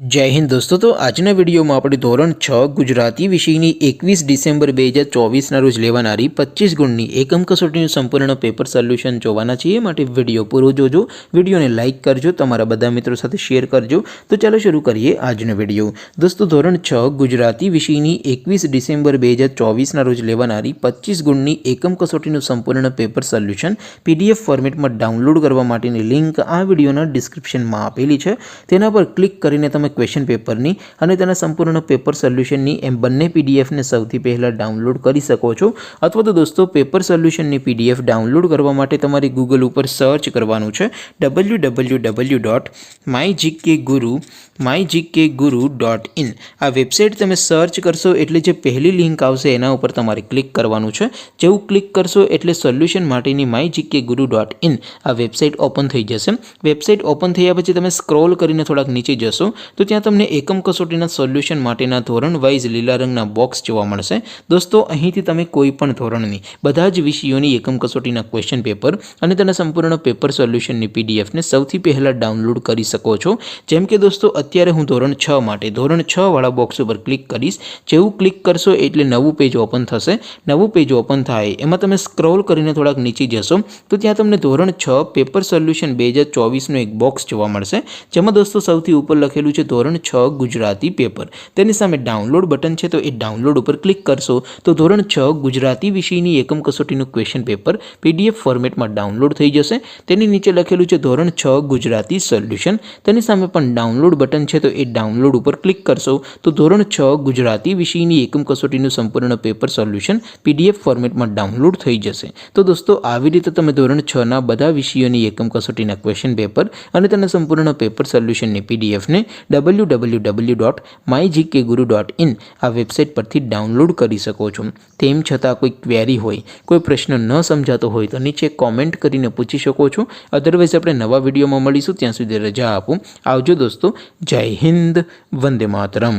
जय हिंद दोस्तों। तो આજના વિડીયોમાં આપણે ધોરણ 6 ગુજરાતી વિષયની 21 ડિસેમ્બર 2024ના રોજ લેવાનારી 25 ગુણની એકમ કસોટીનું સંપૂર્ણ પેપર સોલ્યુશન જોવાના છીએ। માટે વિડીયો પૂરો જોજો, વિડીયોને લાઇક કરજો, તમારા બધા મિત્રો સાથે શેર કરજો। તો ચાલો શરૂ કરીએ આજનો વિડીયો। દોસ્તો ધોરણ 6 ગુજરાતી વિષયની 21 ડિસેમ્બર 2024ના રોજ લેવાનારી 25 ગુણની એકમ કસોટીનું સંપૂર્ણ પેપર સોલ્યુશન PDF ફોર્મેટમાં ડાઉનલોડ કરવા માટેની લિંક આ વિડીયોના ડિસ્ક્રિપ્શનમાં આપેલી છે। તેના પર ક્લિક કરીને તમે ક્વેશ્ચન પેપરની અને તેના સંપૂર્ણ પેપર સોલ્યુશનની એમ બંને પીડીએફને સૌથી પહેલાં ડાઉનલોડ કરી શકો છો। અથવા તો દોસ્તો પેપર સોલ્યુશનની પીડીએફ ડાઉનલોડ કરવા માટે તમારે ગૂગલ ઉપર સર્ચ કરવાનું છે www.mygkguru.in। આ વેબસાઇટ તમે સર્ચ કરશો એટલે જે પહેલી લિંક આવશે એના ઉપર તમારે ક્લિક કરવાનું છે। જેવું ક્લિક કરશો એટલે સોલ્યુશન માટેની mygkguru.in આ વેબસાઇટ ઓપન થઈ જશે। વેબસાઇટ ઓપન થયા પછી તમે સ્ક્રોલ કરીને થોડાક નીચે જશો તો ત્યાં તમને એકમ કસોટીના સોલ્યુશન માટેના ધોરણ વાઇઝ લીલા રંગના બોક્સ જોવા મળશે। દોસ્તો અહીંથી તમે કોઈ પણ ધોરણની બધા જ વિષયોની એકમ કસોટીના ક્વેશ્ચન પેપર અને તેના સંપૂર્ણ પેપર સોલ્યુશનની પીડીએફને સૌથી પહેલાં ડાઉનલોડ કરી શકો છો। જેમ કે દોસ્તો અત્યારે હું ધોરણ 6 માટે ધોરણ 6 વાળા બોક્સ ઉપર ક્લિક કરીશ। જેવું ક્લિક કરશો એટલે નવું પેજ ઓપન થશે। નવું પેજ ઓપન થાય એમાં તમે સ્ક્રોલ કરીને થોડાક નીચે જશો તો ત્યાં તમને ધોરણ 6 પેપર સોલ્યુશન 2024નું એક બોક્સ જોવા મળશે। જેમાં દોસ્તો સૌથી ઉપર લખેલું છે ધોરણ 6 ગુજરાતી પેપર। તેની સામે ડાઉનલોડ બટન છે તો એ ડાઉનલોડ ઉપર ક્લિક કરશો તો ધોરણ 6 ગુજરાતી વિષયની એકમ કસોટીનું ક્વેશ્ચન પેપર PDF ફોર્મેટમાં ડાઉનલોડ થઈ જશે। તેની નીચે લખેલું છે ધોરણ 6 ગુજરાતી સોલ્યુશન। તેની સામે પણ ડાઉનલોડ બટન છે તો એ ડાઉનલોડ ઉપર ક્લિક કરશો તો ધોરણ 6 ગુજરાતી વિષયની એકમ કસોટીનું સંપૂર્ણ પેપર સોલ્યુશન PDF ફોર્મેટમાં ડાઉનલોડ થઈ જશે। તો દોસ્તો આવી રીતે તમે ધોરણ 6ના બધા વિષયોની એકમ કસોટીના ક્વેશ્ચન પેપર અને તેના સંપૂર્ણ પેપર સોલ્યુશનની પીડીએફને www.mygkguru.in આ વેબસાઇટ પરથી ડાઉનલોડ કરી શકો છો। તેમ છતાં કોઈ ક્વેરી હોય, કોઈ પ્રશ્ન ન સમજાતો હોય તો નીચે કોમેન્ટ કરીને પૂછી શકો છો। અધરવાઇઝ આપણે નવા વિડીયોમાં મળીશું, ત્યાં સુધી રજા આપો। આવજો દોસ્તો। જય હિન્દ, વંદે માતરમ।